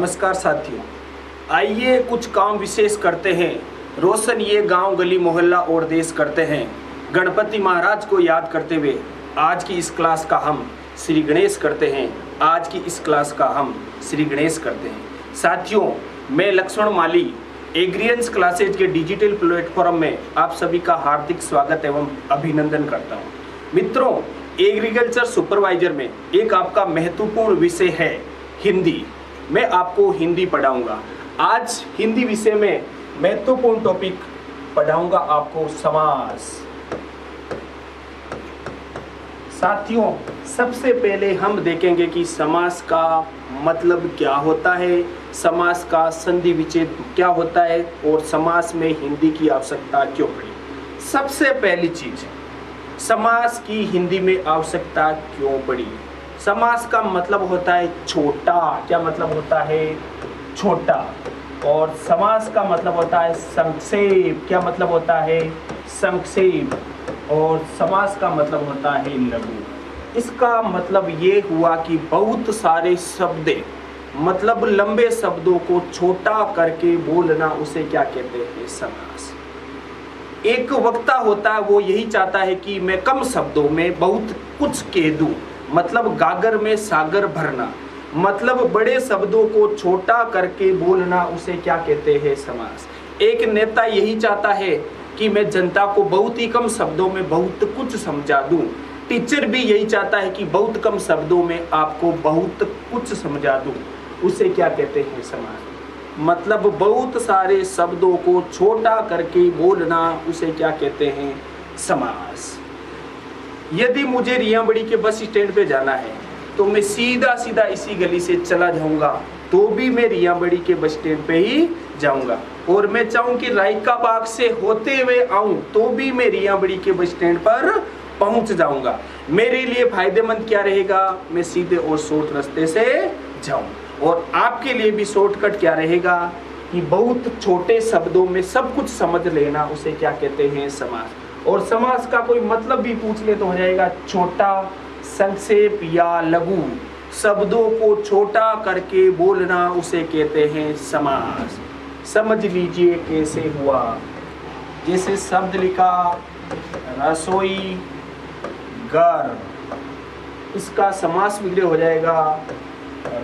नमस्कार साथियों, आइए कुछ काम विशेष करते हैं। रोशन ये गांव गली मोहल्ला और देश करते हैं। गणपति महाराज को याद करते हुए आज की इस क्लास का हम श्री गणेश करते हैं। आज की इस क्लास का हम श्री गणेश करते हैं। साथियों, मैं लक्ष्मण माली एग्रीएंस क्लासेज के डिजिटल प्लेटफॉर्म में आप सभी का हार्दिक स्वागत एवं अभिनंदन करता हूँ। मित्रों, एग्रीकल्चर सुपरवाइजर में एक आपका महत्वपूर्ण विषय है हिंदी। मैं आपको हिंदी पढ़ाऊंगा। आज हिंदी विषय में महत्वपूर्ण टॉपिक पढ़ाऊंगा आपको समास। साथियों, सबसे पहले हम देखेंगे कि समास का मतलब क्या होता है, समास का संधि विच्छेद क्या होता है और समास में हिंदी की आवश्यकता क्यों पड़ी। सबसे पहली चीज, समास की हिंदी में आवश्यकता क्यों पड़ी। समास का मतलब होता है छोटा। क्या मतलब होता है? छोटा। और समास का मतलब होता है संक्षेप। क्या मतलब होता है? संक्षेप। और समास का मतलब होता है लघु। इसका मतलब ये हुआ कि बहुत सारे शब्द, मतलब लंबे शब्दों को छोटा करके बोलना, उसे क्या कहते हैं? समास। एक वक्ता होता है, वो यही चाहता है कि मैं कम शब्दों में बहुत कुछ कह दूं, मतलब गागर में सागर भरना, मतलब बड़े शब्दों को छोटा करके बोलना, उसे क्या कहते हैं? समास। एक नेता यही चाहता है कि मैं जनता को बहुत ही कम शब्दों में बहुत कुछ समझा दूं। टीचर भी यही चाहता है कि बहुत कम शब्दों में आपको बहुत कुछ समझा दूं, उसे क्या कहते हैं? समास। मतलब बहुत सारे शब्दों को छोटा करके बोलना, उसे क्या कहते हैं? समास। यदि मुझे रियांबड़ी के बस स्टैंड पे जाना है तो मैं सीधा सीधा इसी गली से चला जाऊंगा, तो भी मैं रियांबड़ी के बस स्टैंड पे ही जाऊंगा। और मैं चाहूं कि रायका बाग से होते हुए आऊं, तो भी मैं रियांबड़ी के बस स्टैंड पर पहुंच जाऊंगा। मेरे लिए फायदेमंद क्या रहेगा? मैं सीधे और शॉर्ट रास्ते से जाऊं। और आपके लिए भी शॉर्टकट क्या रहेगा कि बहुत छोटे शब्दों में सब कुछ समझ लेना, उसे क्या कहते हैं? समास। और समास का कोई मतलब भी पूछ ले तो हो जाएगा छोटा, संक्षेप या लघु। शब्दों को छोटा करके बोलना, उसे कहते हैं समास। समझ लीजिए कैसे हुआ। जैसे शब्द लिखा रसोई घर, इसका समास विग्रह हो जाएगा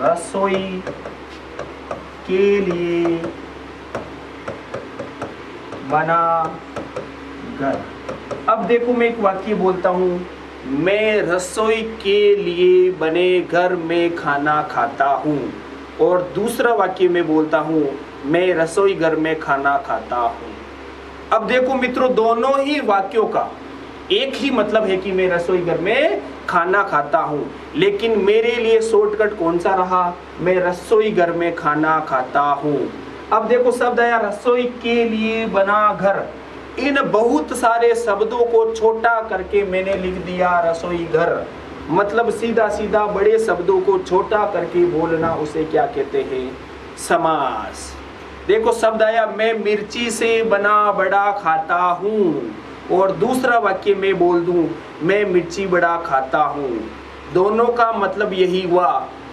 रसोई के लिए बना घर। अब देखो, मैं एक वाक्य बोलता हूं, मैं रसोई के लिए बने घर में खाना खाता हूं। और दूसरा वाक्य में बोलता हूं, मैं रसोई घर में खाना खाता हूं। अब देखो मित्रों, दोनों ही वाक्यों का एक ही मतलब है कि मैं रसोई घर में खाना खाता हूं, लेकिन मेरे लिए शॉर्टकट कौन सा रहा? मैं रसोई घर में खाना खाता हूं। अब देखो, शब्द आया रसोई के लिए बना घर। इन बहुत सारे शब्दों को छोटा करके मैंने लिख दिया रसोई घर। मतलब सीधा सीधा बड़े शब्दों को छोटा करके बोलना, उसे क्या कहते हैं? समास। देखो, शब्द आया मैं मिर्ची से बना बड़ा खाता हूँ, और दूसरा वाक्य में बोल दूं मैं मिर्ची बड़ा खाता हूँ। दोनों का मतलब यही हुआ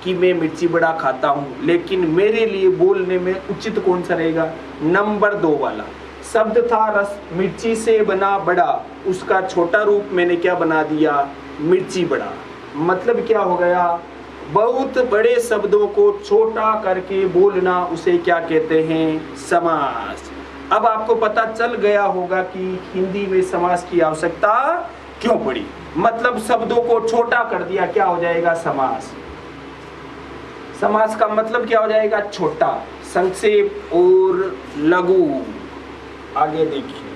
कि मैं मिर्ची बड़ा खाता हूँ, लेकिन मेरे लिए बोलने में उचित कौन सा रहेगा? नंबर 2 वाला। शब्द था रस मिर्ची से बना बड़ा, उसका छोटा रूप मैंने क्या बना दिया? मिर्ची बड़ा। मतलब क्या हो गया? बहुत बड़े शब्दों को छोटा करके बोलना, उसे क्या कहते हैं? समास। अब आपको पता चल गया होगा कि हिंदी में समास की आवश्यकता क्यों पड़ी। मतलब शब्दों को छोटा कर दिया, क्या हो जाएगा? समास। समास का मतलब क्या हो जाएगा? छोटा, संक्षेप और लघु। आगे देखिए,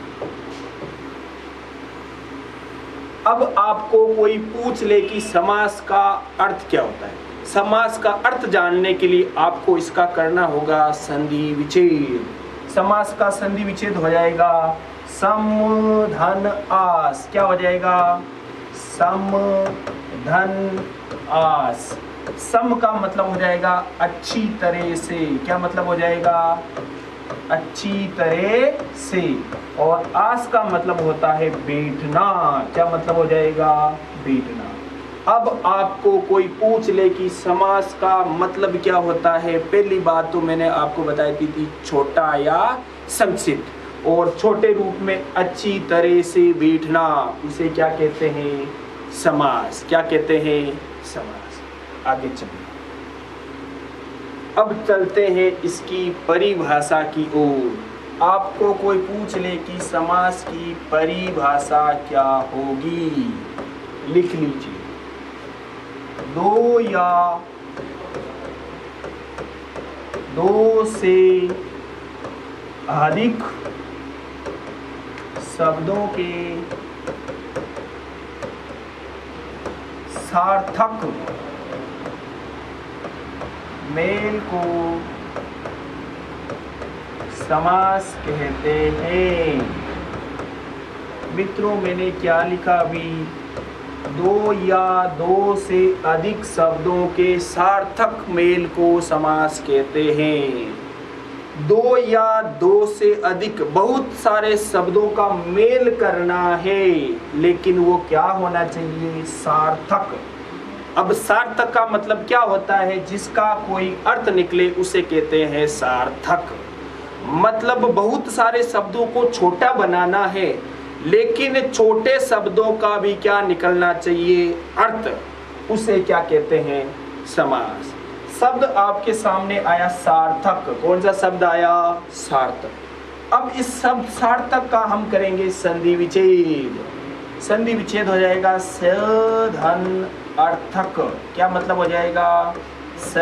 अब आपको कोई पूछ ले कि समास का अर्थ क्या होता है। समास का अर्थ जानने के लिए आपको इसका करना होगा संधि विच्छेद। समास का संधि विच्छेद हो जाएगा सम धन आस। क्या हो जाएगा? सम धन आस। सम का मतलब हो जाएगा अच्छी तरह से। क्या मतलब हो जाएगा? अच्छी तरह से। और आस का मतलब होता है बैठना। क्या मतलब हो जाएगा? बैठना। अब आपको कोई पूछ ले कि समास का मतलब क्या होता है, पहली बात तो मैंने आपको बताई थी छोटा या संक्षिप्त, और छोटे रूप में अच्छी तरह से बैठना, उसे क्या कहते हैं, समास। क्या कहते हैं, समास। आगे चलिए, अब चलते हैं इसकी परिभाषा की ओर। आपको कोई पूछ ले कि समास की परिभाषा क्या होगी, लिख लीजिए। दो या दो से अधिक शब्दों के सार्थक मेल को समास कहते हैं। मित्रों, मैंने क्या लिखा अभी, दो या दो से अधिक शब्दों के सार्थक मेल को समास कहते हैं। दो या दो से अधिक, बहुत सारे शब्दों का मेल करना है, लेकिन वो क्या होना चाहिए, सार्थक। अब सार्थक का मतलब क्या होता है, जिसका कोई अर्थ निकले उसे कहते हैं सार्थक। मतलब बहुत सारे शब्दों को छोटा बनाना है, लेकिन छोटे शब्दों का भी क्या निकलना चाहिए, अर्थ, उसे क्या कहते हैं, समास। शब्द आपके सामने आया सार्थक, कौन सा शब्द आया, सार्थक। अब इस शब्द सार्थक का हम करेंगे संधि विच्छेद। संधि विच्छेद हो जाएगा स धन अर्थक। क्या मतलब हो जाएगा, स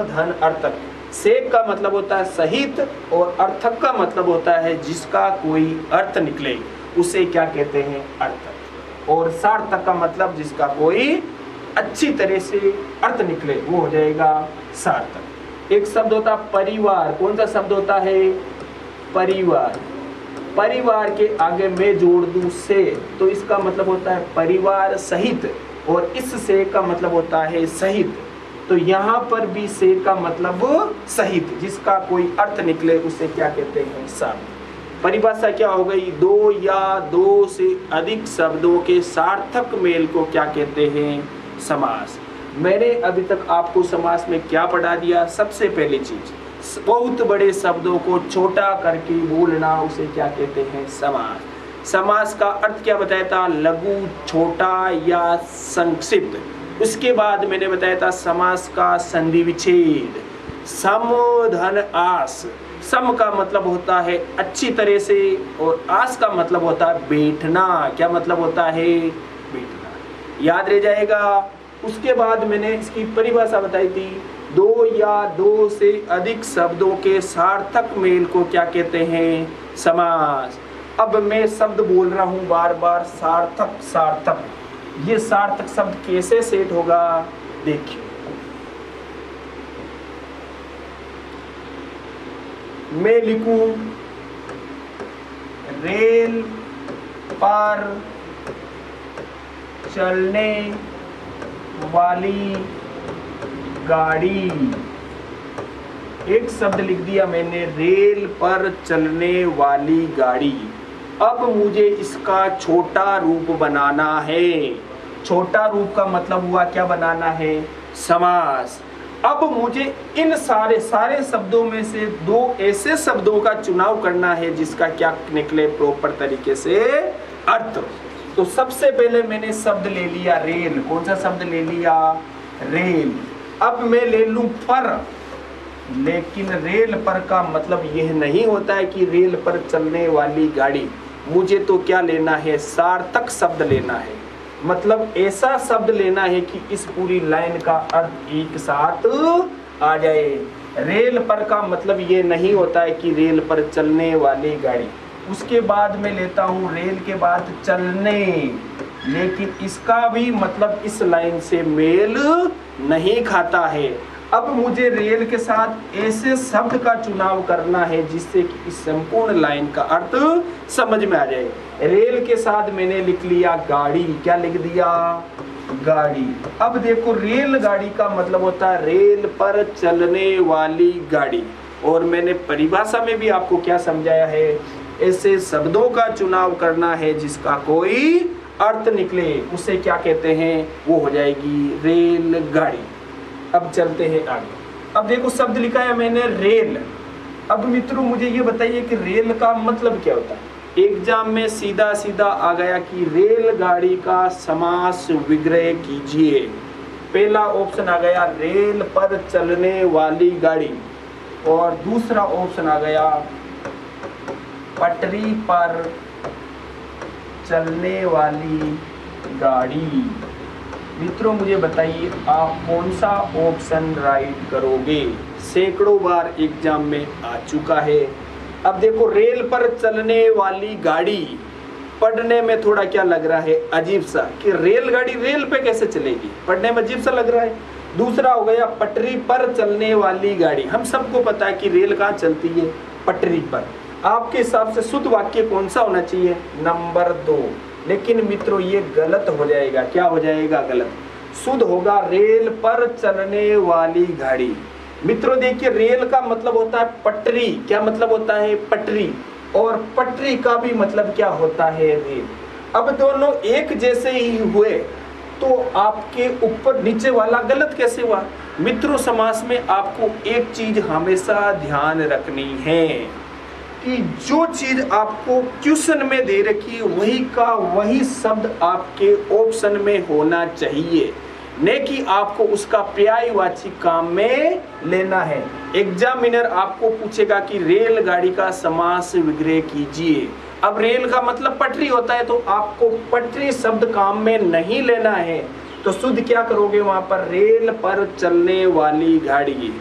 धन अर्थक। से का मतलब होता है सहित, और अर्थक का मतलब होता है जिसका कोई अर्थ निकले, उसे क्या कहते हैं, अर्थक। और सार्थक का मतलब जिसका कोई अच्छी तरह से अर्थ निकले, वो हो जाएगा सार्थक। एक शब्द होता है परिवार। कौन सा शब्द होता है, परिवार। परिवार के आगे मैं जोड़ दूं से, तो इसका मतलब होता है परिवार सहित, और इस से का मतलब होता है सहित। तो यहाँ पर भी से का मतलब सहित, जिसका कोई अर्थ निकले उसे क्या कहते हैं, सार्थक। परिभाषा क्या हो गई, दो या दो से अधिक शब्दों के सार्थक मेल को क्या कहते हैं, समास। मैंने अभी तक आपको समास में क्या पढ़ा दिया, सबसे पहली चीज, बहुत बड़े शब्दों को छोटा करके बोलना, उसे क्या कहते हैं, समास। समास का अर्थ क्या बताया था, लघु, छोटा या संक्षिप्त। उसके बाद मैंने बताया था समास का संधि विच्छेद, सम धन आस। सम का मतलब होता है अच्छी तरह से, और आस का मतलब होता है बैठना। क्या मतलब होता है, बैठना। याद रह जाएगा। उसके बाद मैंने इसकी परिभाषा बताई थी, दो या दो से अधिक शब्दों के सार्थक मेल को क्या कहते हैं, समास। अब मैं शब्द बोल रहा हूं बार बार, सार्थक सार्थक। ये सार्थक शब्द कैसे सेट होगा, देखिए। मैं लिखूं रेल पर चलने वाली गाड़ी। एक शब्द लिख दिया मैंने, रेल पर चलने वाली गाड़ी। अब मुझे इसका छोटा रूप बनाना है। छोटा रूप का मतलब हुआ क्या बनाना है, समास। अब मुझे इन सारे शब्दों में से दो ऐसे शब्दों का चुनाव करना है जिसका क्या निकले प्रॉपर तरीके से अर्थ। तो सबसे पहले मैंने शब्द ले लिया रेल। कौन सा शब्द ले लिया, रेल। अब मैं ले लूं पर, लेकिन रेल पर का मतलब यह नहीं होता है कि रेल पर चलने वाली गाड़ी। मुझे तो क्या लेना है, सार्थक शब्द लेना है। मतलब ऐसा शब्द लेना है कि इस पूरी लाइन का अर्थ एक साथ आ जाए। रेल पर का मतलब ये नहीं होता है कि रेल पर चलने वाली गाड़ी। उसके बाद में लेता हूँ रेल के बाद चलने, लेकिन इसका भी मतलब इस लाइन से मेल नहीं खाता है। अब मुझे रेल के साथ ऐसे शब्द का चुनाव करना है जिससे कि इस संपूर्ण लाइन का अर्थ समझ में आ जाए। रेल के साथ मैंने लिख लिया गाड़ी। क्या लिख दिया, गाड़ी। अब देखो रेलगाड़ी का मतलब होता है रेल पर चलने वाली गाड़ी। और मैंने परिभाषा में भी आपको क्या समझाया है, ऐसे शब्दों का चुनाव करना है जिसका कोई अर्थ निकले उसे क्या कहते हैं, वो हो जाएगी रेलगाड़ी। अब चलते हैं आगे। अब देखो शब्द लिखा है मैंने रेल। अब मित्रों मुझे ये बताइए कि रेल का मतलब क्या होता है। एग्जाम में सीधा सीधा आ गया कि रेलगाड़ी का समास विग्रह कीजिए। पहला ऑप्शन आ गया रेल पर चलने वाली गाड़ी, और दूसरा ऑप्शन आ गया पटरी पर चलने वाली गाड़ी। मित्रों मुझे बताइए आप कौन सा ऑप्शन राइट करोगे। सैकड़ों बार एग्जाम में आ चुका है। अब देखो रेल पर चलने वाली गाड़ी पढ़ने में थोड़ा क्या लग रहा है, अजीब सा, कि रेलगाड़ी रेल पे कैसे चलेगी, पढ़ने में अजीब सा लग रहा है। दूसरा हो गया पटरी पर चलने वाली गाड़ी। हम सबको पता है कि रेल कहाँ चलती है, पटरी पर। आपके हिसाब से शुद्ध वाक्य कौन सा होना चाहिए, नंबर 2। लेकिन मित्रों ये गलत हो जाएगा। क्या हो जाएगा, गलत। शुद्ध होगा रेल पर चलने वाली गाड़ी। मित्रों देखिए रेल का मतलब होता है पटरी। क्या मतलब होता है, पटरी। और पटरी का भी मतलब क्या होता है, रेल। अब दोनों एक जैसे ही हुए तो आपके ऊपर नीचे वाला गलत कैसे हुआ। मित्रों समास में आपको एक चीज हमेशा ध्यान रखनी है कि जो चीज आपको क्वेश्चन में दे रखी वही का वही शब्द आपके ऑप्शन में होना चाहिए, न कि आपको उसका पर्यायवाची काम में लेना है। एग्जामिनर आपको पूछेगा कि रेलगाड़ी का समास विग्रह कीजिए। अब रेल का मतलब पटरी होता है, तो आपको पटरी शब्द काम में नहीं लेना है, तो शुद्ध क्या करोगे वहां पर, रेल पर चलने वाली गाड़ी।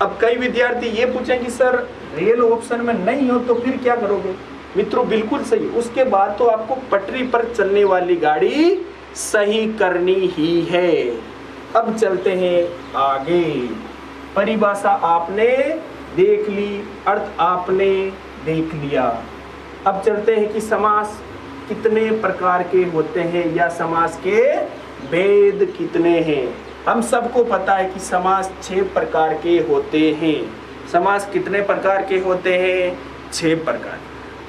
अब कई विद्यार्थी ये पूछेंगे सर रेल ऑप्शन में नहीं हो तो फिर क्या करोगे। मित्रों बिल्कुल सही, उसके बाद तो आपको पटरी पर चलने वाली गाड़ी सही करनी ही है। अब चलते हैं आगे। परिभाषा आपने देख ली, अर्थ आपने देख लिया। अब चलते हैं कि समास कितने प्रकार के होते हैं या समास के भेद कितने हैं। हम सबको पता है कि समास 6 प्रकार के होते हैं। समास कितने प्रकार के होते हैं, 6 प्रकार।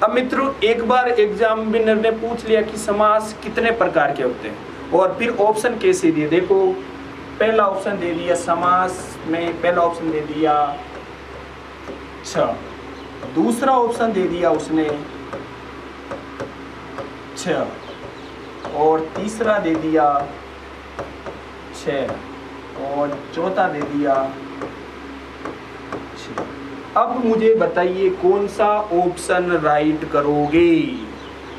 अब मित्रों एक बार एग्जामिनर ने पूछ लिया कि समास कितने प्रकार के होते हैं और फिर ऑप्शन कैसे दिए। देखो पहला ऑप्शन दे दिया समास में, पहला ऑप्शन दे दिया 6, दूसरा ऑप्शन दे दिया उसने 6, और तीसरा दे दिया 6, और चौथा दे दिया 6। अब मुझे बताइए कौन सा ऑप्शन राइट करोगे।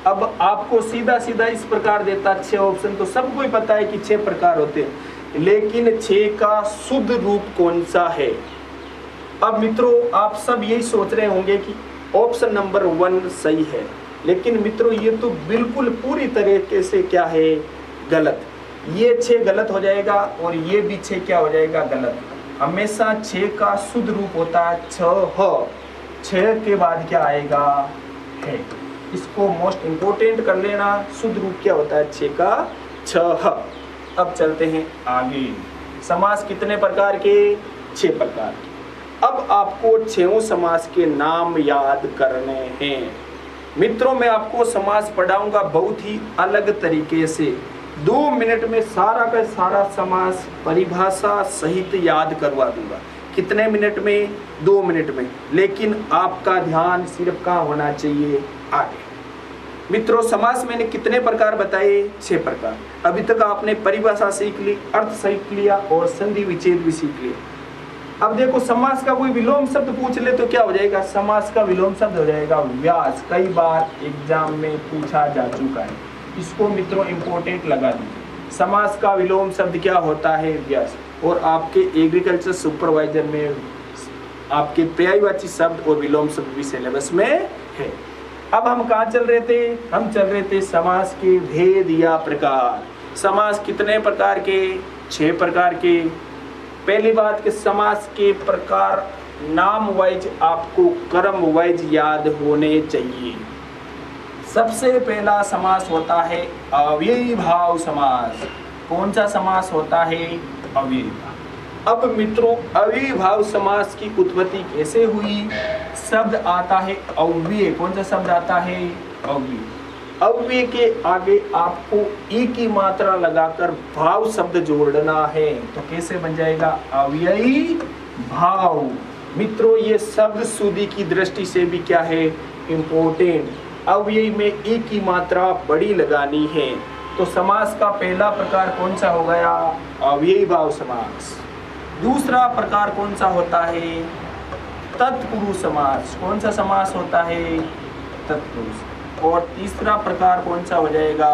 अब आपको सीधा सीधा इस प्रकार देता 6 ऑप्शन, तो सबको ही पता है कि 6 प्रकार होते हैं, लेकिन 6 का शुद्ध रूप कौन सा है। अब मित्रों आप सब यही सोच रहे होंगे कि ऑप्शन नंबर 1 सही है, लेकिन मित्रों ये तो बिल्कुल पूरी तरीके से क्या है, गलत। ये 6 गलत हो जाएगा और ये भी 6 क्या हो जाएगा, गलत। हमेशा 6 का शुद्ध रूप होता है 6। 6 के बाद क्या आएगा, है। इसको मोस्ट इंपोर्टेंट कर लेना। शुद्ध रूप क्या होता है, 6 का 6। अब चलते हैं आगे। समास कितने प्रकार के, 6 प्रकार के। अब आपको 6 समास के नाम याद करने हैं। मित्रों मैं आपको समास पढ़ाऊंगा बहुत ही अलग तरीके से। 2 मिनट में सारा का सारा समास परिभाषा सहित याद करवा दूंगा। कितने मिनट में, 2 मिनट में। लेकिन आपका ध्यान सिर्फ कहाँ होना चाहिए, आगे। मित्रों समास मैंने कितने प्रकार बताए, 6 प्रकार। अभी तक आपने परिभाषा सीख ली, अर्थ सीख लिया और संधि विच्छेद भी सीख लिया। अब देखो समास का कोई विलोम शब्द पूछ ले तो क्या हो जाएगा, समास का विलोम शब्द हो जाएगा व्यास। कई बार एग्जाम में पूछा जा चुका है, इसको मित्रों इंपॉर्टेंट लगा दीजिए। समास का विलोम शब्द क्या होता है, व्यास। और आपके एग्रीकल्चर सुपरवाइजर में आपके पर्यायवाची शब्द और विलोम शब्द भी सिलेबस में है। अब हम कहाँ चल रहे थे, हम चल रहे थे समास के भेद या प्रकार। समास कितने प्रकार के, 6 प्रकार के। पहली बात कि समास के प्रकार नाम वाइज आपको क्रम वाइज याद होने चाहिए। सबसे पहला समास होता है अव्ययीभाव समास। कौन सा समास होता है, अव्ययीभाव। अब मित्रों अव्ययीभाव समास की उत्पत्ति कैसे हुई, शब्द आता है अव्यय। कौन सा शब्द आता है, अव्यय। अव्यय के आगे आपको ई की मात्रा लगाकर भाव शब्द जोड़ना है। तो कैसे बन जाएगा? अव्ययी भाव। मित्रों, ये शब्द शुद्धि की दृष्टि से भी क्या है? इम्पोर्टेंट। अव्ययी में ई की मात्रा बड़ी लगानी है। तो समास का पहला प्रकार कौन सा हो गया? अव्ययी भाव समास। दूसरा प्रकार कौन सा होता है? तत्पुरुष समास। कौन सा समास होता है? तत्पुरुष। और तीसरा प्रकार कौन सा हो जाएगा?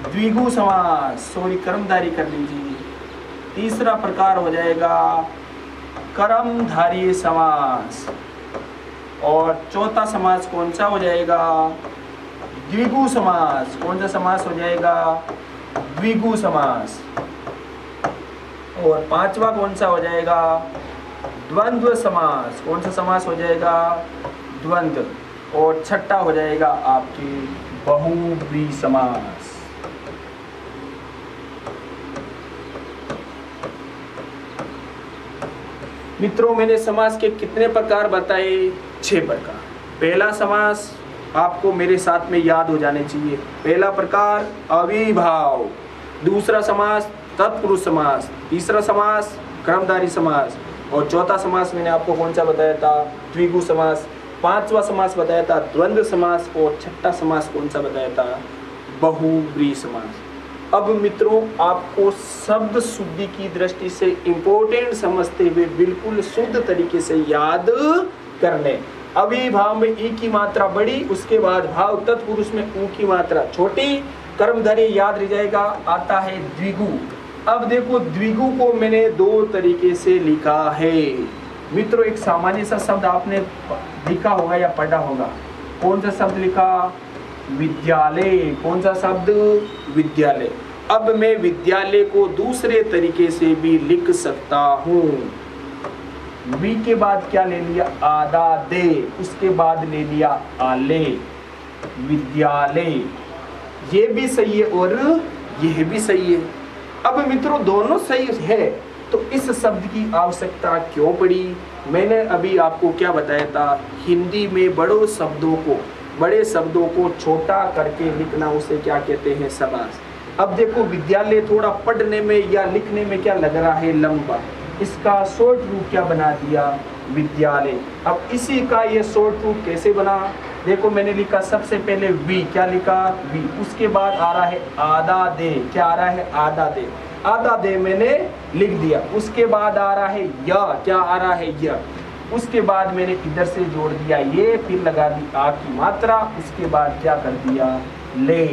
द्विगु समास। सॉरी, कर्मधारी कर लीजिए। तीसरा प्रकार हो जाएगा कर्मधारय समास। और चौथा समास कौन सा हो जाएगा? द्विगु समास। कौन सा समास हो जाएगा? द्विगु समास। और पांचवा कौन सा हो जाएगा? द्वंद्व समास। कौन सा समास हो जाएगा? द्वंद्व। और छठा हो जाएगा आपके बहुव्रीहि समास। मित्रों, मैंने समास के कितने प्रकार बताए? 6 प्रकार। पहला समास आपको मेरे साथ में याद हो जाने चाहिए। पहला प्रकार अव्ययी भाव, दूसरा समास तत्पुरुष समास, तीसरा समास कर्मधारय समास, और चौथा समास मैंने आपको कौन सा बताया था? द्विगु समास। पांचवा समास बताया था द्वंद्व समास, और छठा समास कौन सा बताया था? बहुव्रीहि समास। अब मित्रों, आपको शब्द शुद्धि की दृष्टि से इंपॉर्टेंट समझते हुए बिल्कुल शुद्ध तरीके से याद करने। अव्ययी भाव में ई की मात्रा बड़ी, उसके बाद भाव तत्पुरुष में ऊ की मात्रा छोटी, कर्मधारय याद रह जाएगा, आता है द्विगु। अब देखो, द्विगु को मैंने 2 तरीके से लिखा है। मित्रों, एक सामान्य सा शब्द आपने लिखा होगा या पढ़ा होगा। कौन सा शब्द लिखा? विद्यालय। कौन सा शब्द? विद्यालय। अब मैं विद्यालय को दूसरे तरीके से भी लिख सकता हूँ। वी के बाद क्या ले लिया? आदा दे, उसके बाद ले लिया आले, विद्यालय। ये भी सही है और यह भी सही है। अब मित्रों, दोनों सही है, तो इस शब्द की आवश्यकता क्यों पड़ी? मैंने अभी आपको क्या बताया था? हिंदी में बड़े शब्दों को छोटा करके लिखना, उसे क्या कहते हैं? समास। अब देखो, विद्यालय थोड़ा पढ़ने में या लिखने में क्या लग रहा है? लंबा। इसका शॉर्ट रूप क्या बना दिया? विद्यालय। अब इसी का ये शॉर्ट रूप कैसे बना? देखो, मैंने लिखा सबसे पहले वी। क्या लिखा? वी। उसके बाद आ रहा है आधा दे। क्या आ रहा है? आधा दे। आधा दे मैंने लिख दिया। उसके बाद आ रहा है या। क्या आ रहा है? या। उसके बाद मैंने इधर से जोड़ दिया ये, फिर लगा दी आ की मात्रा। उसके बाद क्या कर दिया? ले।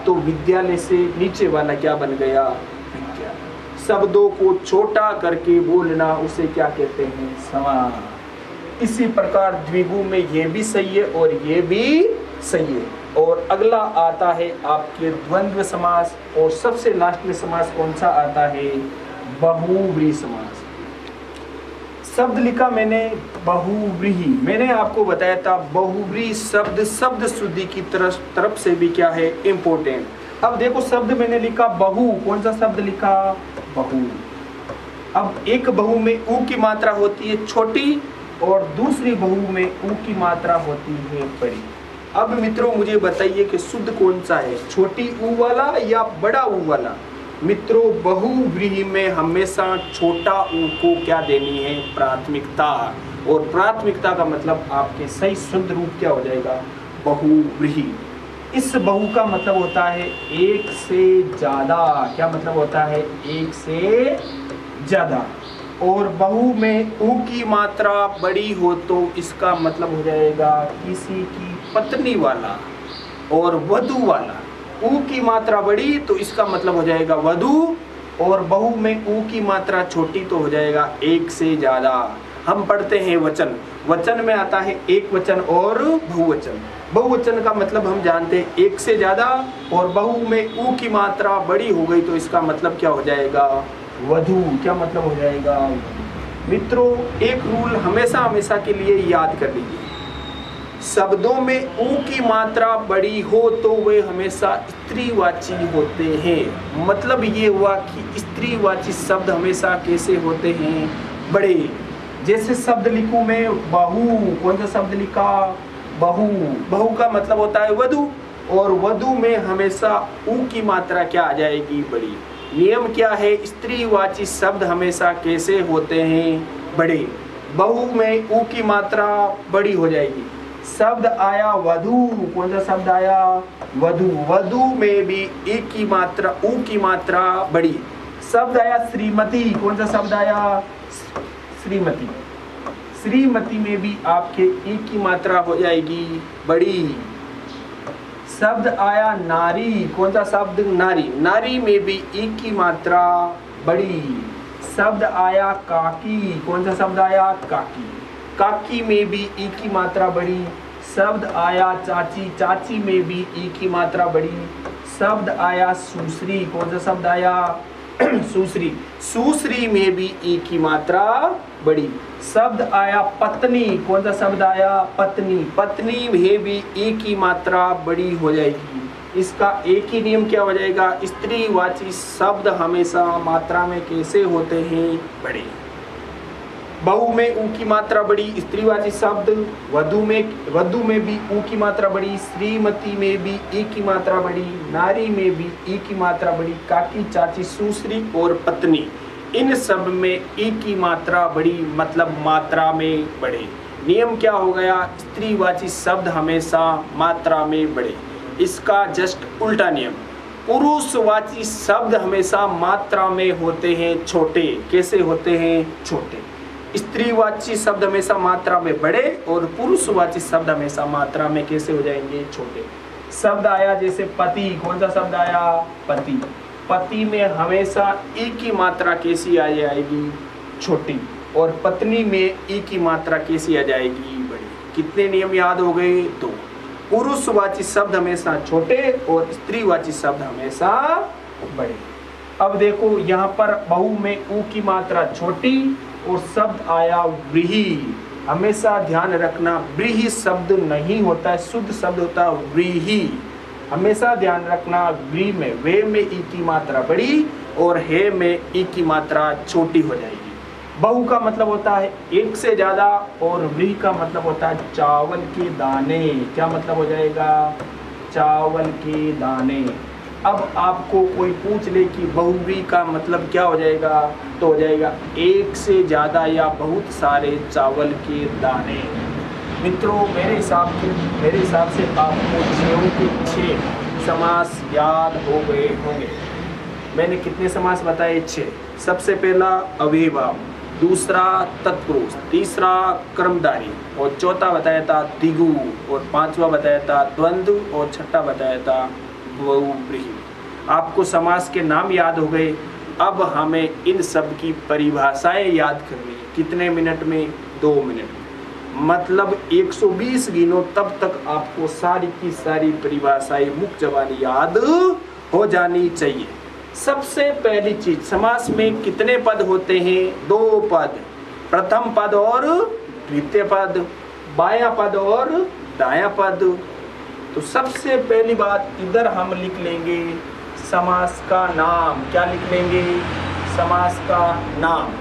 तो विद्यालय से नीचे वाला क्या बन गया? विद्यालय। शब्दों को छोटा करके बोलना, उसे क्या कहते हैं? समास। इसी प्रकार द्विगु में ये भी सही है और ये भी सही है। और अगला आता है आपके द्वंद्व समास, और सबसे लास्ट में समास कौन सा आता है? बहुव्रीहि समास। शब्द लिखा मैंने बहुव्रीहि। मैंने आपको बताया था बहुव्रीहि शब्द शुद्धि की तरफ से भी क्या है? इम्पोर्टेंट। अब देखो, शब्द मैंने लिखा बहु। कौन सा शब्द लिखा? बहु। अब एक बहु में ऊ की मात्रा होती है छोटी, और दूसरी बहु में ऊ की मात्रा होती है बड़ी। अब मित्रों, मुझे बताइए कि शुद्ध कौन सा है? छोटी ऊ वाला या बड़ा ऊ वाला? मित्रों, बहुव्रीहि में हमेशा छोटा ऊ को क्या देनी है? प्राथमिकता। और प्राथमिकता का मतलब आपके सही शुद्ध रूप क्या हो जाएगा? बहुव्रीहि। इस बहु का मतलब होता है एक से ज्यादा। क्या मतलब होता है? एक से ज्यादा। और बहु में ऊ की मात्रा बड़ी हो तो इसका मतलब हो जाएगा किसी की पत्नी वाला। और वधू वाला। ऊ की मात्रा बड़ी तो इसका मतलब हो जाएगा वधू, और बहु में ऊ की मात्रा छोटी तो हो जाएगा एक से ज्यादा। हम पढ़ते हैं वचन। वचन में आता है एक वचन और बहुवचन। बहुवचन का मतलब हम जानते हैं एक से ज्यादा, और बहु में ऊ की मात्रा बड़ी हो गई तो इसका मतलब क्या हो जाएगा? वधू। क्या मतलब हो जाएगा? मित्रों, एक रूल हमेशा के लिए याद कर लीजिए। शब्दों में ऊ की मात्रा बड़ी हो तो वे हमेशा स्त्रीवाची होते हैं। मतलब ये हुआ कि स्त्रीवाची शब्द हमेशा कैसे होते हैं? बड़े। जैसे शब्द लिखूं मैं बहु। कौन सा शब्द लिखा? बहु। बहु का मतलब होता है वधू। और वधु में हमेशा ऊ की मात्रा क्या आ जाएगी, बड़ी। नियम क्या है, स्त्रीवाची शब्द हमेशा कैसे होते हैं, बड़े। बहु में ऊ की मात्रा बड़ी हो जाएगी। शब्द आया वधु, कौन सा शब्द आया, वधु। वधु में भी ई की मात्रा, ऊ की मात्रा बड़ी। शब्द आया श्रीमती, कौन सा शब्द आया, श्रीमती। श्रीमती में भी आपके ई की मात्रा हो जाएगी बड़ी। शब्द आया नारी, कौन सा शब्द, नारी। नारी में भी ई की मात्रा बड़ी। शब्द आया काकी, कौन सा शब्द आया, काकी। काकी में भी ई की मात्रा बड़ी। शब्द आया चाची, चाची में भी ई की मात्रा बड़ी। शब्द आया सुश्री, कौन सा शब्द आया, सुश्री। सुश्री में भी ई की मात्रा बड़ी। शब्द आया पत्नी, कौन सा शब्द आया, पत्नी। पत्नी में भी ई की मात्रा बड़ी हो जाएगी। इसका एक ही नियम क्या हो जाएगा, स्त्रीवाची शब्द हमेशा मात्रा में कैसे होते हैं, बड़े। बहु में ऊ की मात्रा बड़ी, स्त्रीवाची शब्द। वधु में भी ऊ की मात्रा बड़ी। श्रीमती में भी ई की मात्रा बड़ी। नारी में भी ई की मात्रा बड़ी। काकी, चाची, सुश्री और पत्नी, इन सब में ई की मात्रा बड़ी, मतलब मात्रा में बड़े। नियम क्या हो गया, स्त्रीवाची शब्द हमेशा मात्रा में बड़े। इसका जस्ट उल्टा नियम, पुरुषवाची शब्द हमेशा मात्रा में होते हैं छोटे। कैसे होते हैं, छोटे। स्त्रीवाची शब्द हमेशा मात्रा में बड़े और पुरुषवाची शब्द हमेशा मात्रा में कैसे हो जाएंगे, छोटे। शब्द आया जैसे पति, कौन सा शब्द आया, पति। पति में हमेशा ई की मात्रा कैसी आ जाएगी, छोटी। और पत्नी में ई की मात्रा कैसी आ जाएगी, बड़ी। कितने नियम याद हो गए, 2। पुरुषवाची शब्द हमेशा छोटे और स्त्रीवाची शब्द हमेशा बड़े। अब देखो यहाँ पर बहु में ऊ की मात्रा छोटी और शब्द आया व्रीहि। हमेशा ध्यान रखना, व्रीहि शब्द नहीं होता है, शुद्ध शब्द होता है व्रीहि। हमेशा ध्यान रखना, व्री में, वे में ई की मात्रा बड़ी और हे में ई की मात्रा छोटी हो जाएगी। बहु का मतलब होता है एक से ज्यादा और व्रीहि का मतलब होता है चावल के दाने। क्या मतलब हो जाएगा, चावल के दाने। अब आपको कोई पूछ ले कि बहुव्रीहि का मतलब क्या हो जाएगा, तो हो जाएगा एक से ज्यादा या बहुत सारे चावल के दाने। मित्रों, मेरे हिसाब से आपको 6 के 6 समास याद हो गए होंगे। मैंने कितने समास बताए, 6। सबसे पहला अव्ययीभाव, दूसरा तत्पुरुष, तीसरा कर्मधारी और चौथा बताया था द्विगु और पांचवा बताया था द्वंद्व और छठा बताया था बहुव्रीहि। आपको समास के नाम याद हो गए। अब हमें इन सब की परिभाषाएं याद करनी है। कितने मिनट में, 2 मिनट में। मतलब 120 गिनो तब तक आपको सारी की सारी परिभाषाएं मुक्त जबानी याद हो जानी चाहिए। सबसे पहली चीज, समास में कितने पद होते हैं, 2 पद। प्रथम पद और द्वितीय पद, बायां पद और दायां पद। तो सबसे पहली बात, इधर हम लिख लेंगे समास का नाम। क्या लिख लेंगे, समास का नाम।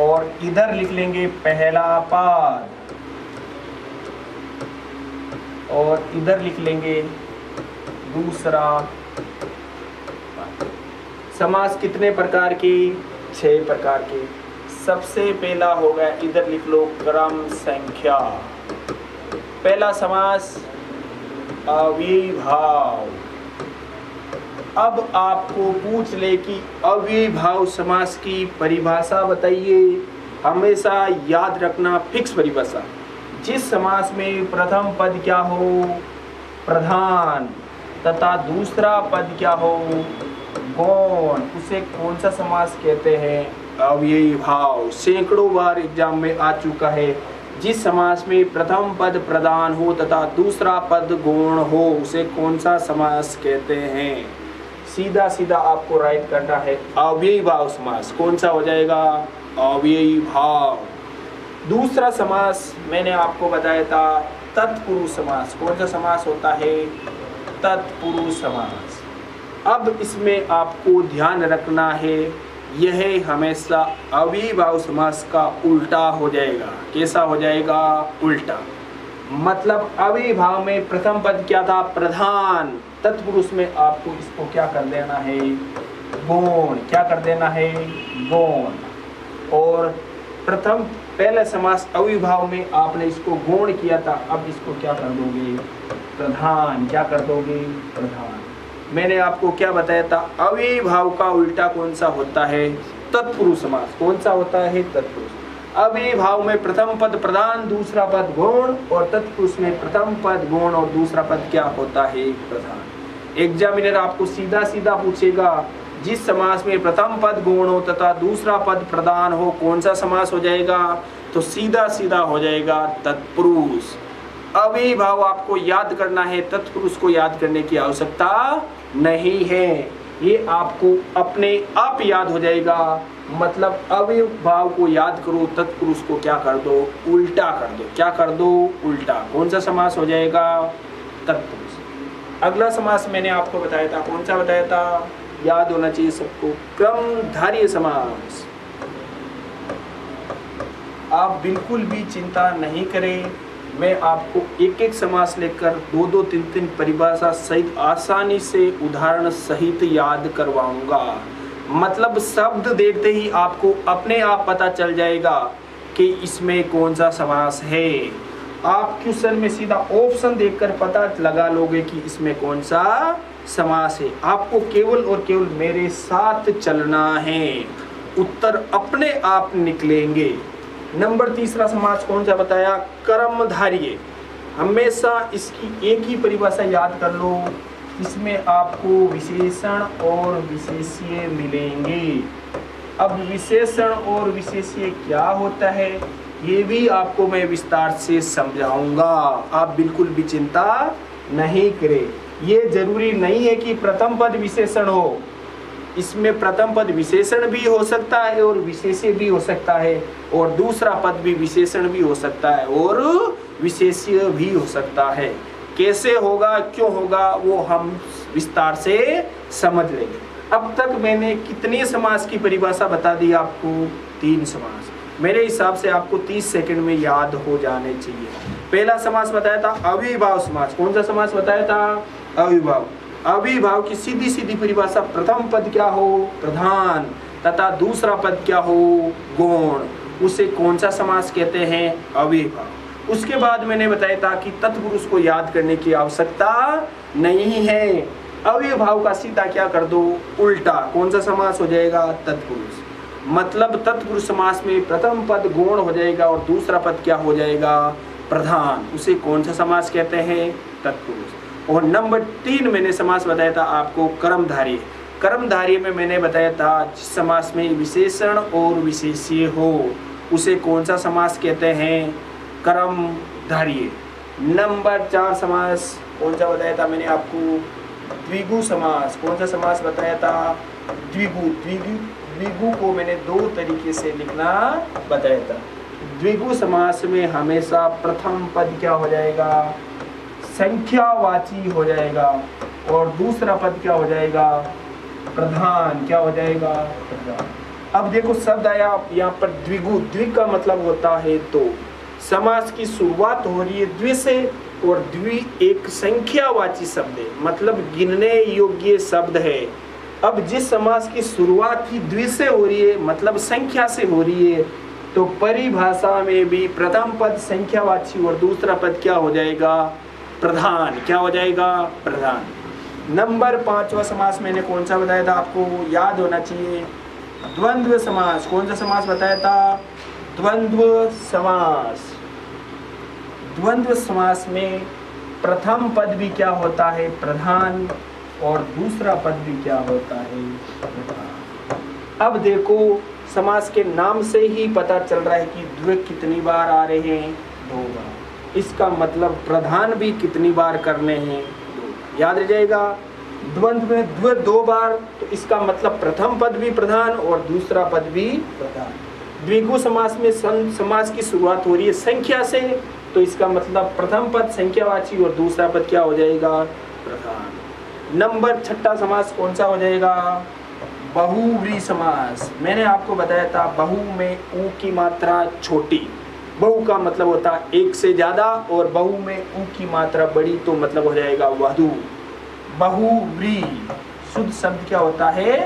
और इधर लिख लेंगे पहला पद और इधर लिख लेंगे दूसरा पद। समास कितने प्रकार के, 6 प्रकार के। सबसे पहला हो गया, इधर लिख लो क्रम संख्या। पहला समास अव्ययीभाव। अब आपको पूछ ले कि अव्ययीभाव समास की परिभाषा बताइए। हमेशा याद रखना फिक्स परिभाषा। जिस समास में प्रथम पद क्या हो, प्रधान, तथा दूसरा पद क्या हो, गौण, उसे कौन सा समास कहते हैं, अव्ययीभाव। सैकड़ों बार एग्जाम में आ चुका है। जिस समास में प्रथम पद प्रधान हो तथा दूसरा पद गौण हो, उसे कौन सा समास कहते हैं। सीधा सीधा आपको राइट करना है, अव्ययीभाव समास। कौन सा हो जाएगा, अव्ययीभाव। दूसरा समास मैंने आपको बताया था तत्पुरुष समास। कौन सा समास होता है, तत्पुरुष समास। अब इसमें आपको ध्यान रखना है यह हमेशा अविभाव समास का उल्टा हो जाएगा। कैसा हो जाएगा? उल्टा। मतलब अविभाव में प्रथम पद क्या था? प्रधान। तत्पुरुष में आपको इसको क्या कर देना है? गौण। क्या कर देना है? गौण। और प्रथम पहले समास अविभाव में आपने इसको गौण किया था, अब इसको क्या कर दोगे? प्रधान। क्या कर दोगे? प्रधान। मैंने आपको क्या बताया था? अविभाव का उल्टा कौन सा होता है? तत्पुरुष समास। कौन सा होता है? तत्पुरुष। अविभाव में प्रथम पद प्रधान, दूसरा पद गौण, और तत्पुरुष में प्रथम पद गौण और दूसरा पद क्या होता है? प्रधान। एग्जामिनर आपको सीधा सीधा पूछेगा, जिस समास में प्रथम पद गौण हो तथा दूसरा पद प्रधान हो, कौन सा समास हो जाएगा? तो सीधा सीधा हो जाएगा तत्पुरुष। अविभाव आपको याद करना है, तत्पुरुष को याद करने की आवश्यकता नहीं है। ये आपको अपने आप याद हो जाएगा। मतलब अविभाव को याद करो, तत्पुरुष को क्या कर दो? उल्टा कर दो। क्या कर दो? उल्टा। कौन सा समास हो जाएगा? तत्पुरुष। अगला समास मैंने आपको बताया था, कौन सा बताया था? याद होना चाहिए सबको, क्रमधारय समास। आप बिल्कुल भी चिंता नहीं करें, मैं आपको एक एक समास लेकर दो दो तीन तीन परिभाषा सहित आसानी से उदाहरण सहित याद करवाऊंगा। मतलब शब्द देखते ही आपको अपने आप पता चल जाएगा कि इसमें कौन सा समास है। आप क्वेश्चन में सीधा ऑप्शन देखकर पता लगा लोगे कि इसमें कौन सा समास है। आपको केवल और केवल मेरे साथ चलना है, उत्तर अपने आप निकलेंगे। नंबर तीसरा समास कौन सा बताया? कर्मधारय। हमेशा इसकी एक ही परिभाषा याद कर लो, इसमें आपको विशेषण और विशेष्य मिलेंगे। अब विशेषण और विशेष्य क्या होता है ये भी आपको मैं विस्तार से समझाऊंगा। आप बिल्कुल भी चिंता नहीं करें। ये जरूरी नहीं है कि प्रथम पद विशेषण हो, इसमें प्रथम पद विशेषण भी हो सकता है और विशेष्य भी हो सकता है, और दूसरा पद भी विशेषण भी हो सकता है और विशेष्य भी हो सकता है। कैसे होगा, क्यों होगा, वो हम विस्तार से समझ लेंगे। अब तक मैंने कितने समास की परिभाषा बता दी आपको? 3 समास। मेरे हिसाब से आपको 30 सेकंड में याद हो जाने चाहिए। पहला समास बताया था अविभाव समास। कौन सा समास बताया था? अविभाव। अविभाव की सीधी सीधी परिभाषा, प्रथम पद क्या हो? प्रधान, तथा दूसरा पद क्या हो? गौण। उसे कौन सा समास कहते हैं? अविभाव। उसके बाद मैंने बताया था कि तत्पुरुष को याद करने की आवश्यकता नहीं है। अविभाव का सीधा क्या कर दो? उल्टा। कौन सा समास हो जाएगा? तत्पुरुष। मतलब तत्पुरुष समास में प्रथम पद गौण हो जाएगा और दूसरा पद क्या हो जाएगा? प्रधान। उसे कौन सा समास कहते हैं? तत्पुरुष। और नंबर 3 मैंने समास बताया था आपको कर्मधारय। कर्मधारय में मैंने बताया था जिस समास में विशेषण और विशेष्य हो उसे कौन सा समास कहते हैं? कर्मधारय। नंबर 4 समास कौन सा बताया था मैंने आपको? द्विगु समास। कौन सा समास बताया था? द्विगु। द्विगु को मैंने 2 तरीके से लिखना बताया था। द्विगु समास में हमेशा प्रथम पद क्या हो जाएगा? संख्यावाची हो जाएगा, और दूसरा पद क्या हो जाएगा? प्रधान। क्या हो जाएगा? प्रधान। अब देखो शब्द आया यहाँ पर द्विगु। द्वि का मतलब होता है दो। समास की शुरुआत हो रही है द्वि से, और द्वि एक संख्यावाची शब्द है, मतलब गिनने योग्य शब्द है। अब जिस समास की शुरुआत ही द्वि से हो रही है, मतलब संख्या से हो रही है, तो परिभाषा में भी प्रथम पद संख्यावाची और दूसरा पद क्या हो जाएगा? प्रधान। क्या हो जाएगा? प्रधान। नंबर 5वां समास मैंने कौन सा बताया था आपको? याद होना चाहिए, द्वंद्व समास। कौन सा समास बताया था? द्वंद्व समास। द्वंद्व समास में प्रथम पद भी क्या होता है? प्रधान, और दूसरा पद भी क्या होता है? प्रधान। अब देखो समास के नाम से ही पता चल रहा है कि द्वि कितनी बार आ रहे हैं? 2 बार। इसका मतलब प्रधान भी कितनी बार करने हैं? 2। याद रह जाएगा। द्वंद्व में द्वि 2 बार, तो इसका मतलब प्रथम पद भी प्रधान और दूसरा पद भी प्रधान। द्विगु समास में समास की शुरुआत हो रही है संख्या से, तो इसका मतलब प्रथम पद संख्यावाची और दूसरा पद क्या हो जाएगा? प्रधान। नंबर 6 समास कौन सा हो जाएगा? बहुव्रीहि समास। मैंने आपको बताया था बहु में ऊ की मात्रा छोटी, बहु का मतलब होता है एक से ज्यादा, और बहु में ऊ की मात्रा बड़ी तो मतलब हो जाएगा वधु। बहुव्रीहि शुद्ध शब्द क्या होता है?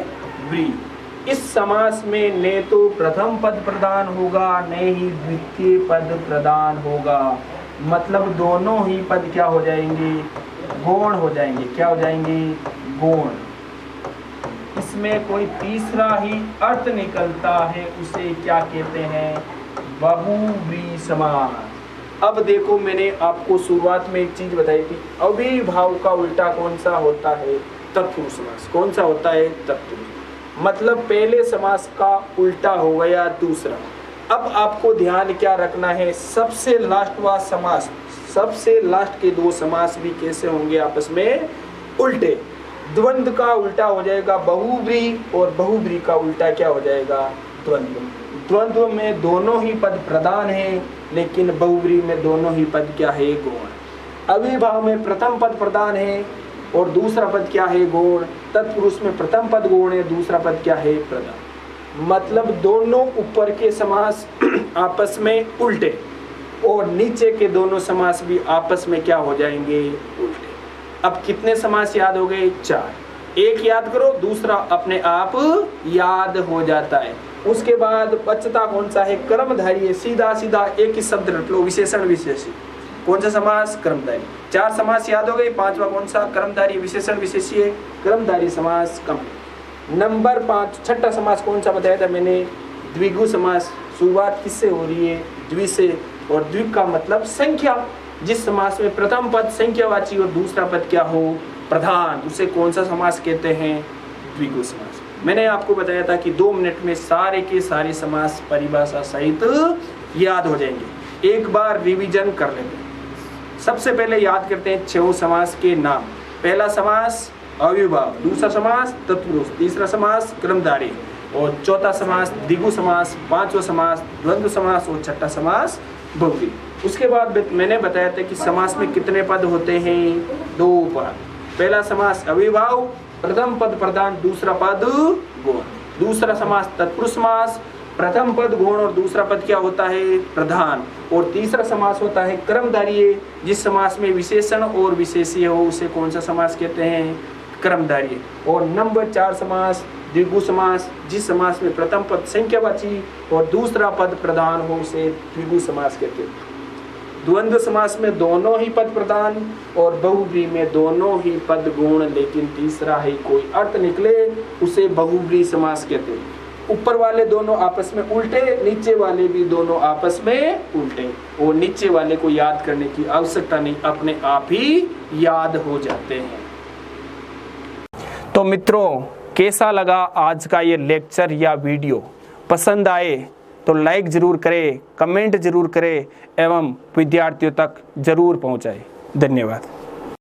व्रीहि। इस समास में न तो प्रथम पद प्रधान होगा न ही द्वितीय पद प्रधान होगा, मतलब दोनों ही पद क्या हो जाएंगे? गौण हो जाएंगे। क्या हो जाएंगे? गौण। इसमें कोई तीसरा ही अर्थ निकलता है, उसे क्या कहते हैं? बहुव्रीहि समास। अब देखो, मैंने आपको शुरुआत में एक चीज बताई थी, अव्ययीभाव का उल्टा कौन सा होता है? तत्पुरुष समास। कौन सा होता है? तत्पुरुष। मतलब पहले समास का उल्टा हो गया दूसरा। अब आपको ध्यान क्या रखना है? सबसे लास्ट वाला समास, सबसे लास्ट के दो समास भी कैसे होंगे? आपस में उल्टे। द्वंद्व का उल्टा हो जाएगा बहुव्रीहि, और बहुव्रीहि का उल्टा क्या हो जाएगा? द्वंद्व। द्वंद्व में दोनों ही पद प्रधान हैं, लेकिन बहुव्रीहि में दोनों ही पद क्या है? गौण। अव्ययीभाव में प्रथम पद प्रधान है और दूसरा पद क्या है? गौण। तत्पुरुष में प्रथम पद गौण है, दूसरा पद क्या है? प्रधान। मतलब दोनों ऊपर के समास आपस में उल्टे, और नीचे के दोनों समास भी आपस में क्या हो जाएंगे? उल्टे। अब कितने समास याद हो गए? 4। एक याद करो, दूसरा अपने आप याद हो जाता है। उसके बाद बचता कौन सा है? कर्मधारी है। सीधा सीधा एक ही शब्द रट लो, विशेषण विशेषी। कौन सा समास? कर्मधारी। 4 समास याद हो गए। 5वां कौन सा? कर्मधारी विशेषण विशेषी। कर्मधारी समास कम। नंबर 5 छठा समास कौन सा बताया था मैंने? द्विगु समास। शुरुआत किससे हो रही है? द्वि से, और द्वि का मतलब संख्या। जिस समास में प्रथम पद संख्यावाची और दूसरा पद क्या हो? प्रधान, उसे कौन सा समास कहते हैं? द्विगु समास। मैंने आपको बताया था कि 2 मिनट में सारे के सारे समास परिभाषा सहित याद हो जाएंगे। एक बार रिवीजन कर लेते हैं। सबसे पहले याद करते हैं 6 समास के नाम। पहला समास अव्ययीभाव, दूसरा समास तत्पुरुष, तीसरा समास कर्मधारी, और चौथा समास द्विगु समास, 5वां समास द्वंद्व समास, और छठा समास बहुव्रीहि। उसके बाद मैंने बताया था कि समास में कितने पद होते हैं? 2 पद। पहला समास अव्ययीभाव, प्रथम पद प्रधान, दूसरा पद गौण। दूसरा समास तत्पुरुष समास, प्रथम पद गौण और दूसरा पद क्या होता है? प्रधान। और तीसरा समास होता है कर्मधारय। जिस समास में विशेषण और विशेषी हो उसे कौन सा समास कहते हैं? कर्मधारय। और नंबर 4 समास द्विगु समास। जिस समास में प्रथम पद संख्यावाची और दूसरा पद प्रधान हो उसे द्विगु समास कहते हैं। द्वंद्व समास में दोनों ही पद प्रधान, और बहुव्रीहि में दोनों ही पद गौण, लेकिन तीसरा ही कोई अर्थ निकले उसे बहुव्रीहि समास कहते हैं। ऊपर वाले दोनों आपस में उल्टे, नीचे वाले भी दोनों आपस में उल्टे, और नीचे वाले को याद करने की आवश्यकता नहीं, अपने आप ही याद हो जाते हैं। तो मित्रों, कैसा लगा आज का ये लेक्चर या वीडियो? पसंद आए तो लाइक जरूर करें, कमेंट जरूर करें एवं विद्यार्थियों तक जरूर पहुंचाएं। धन्यवाद।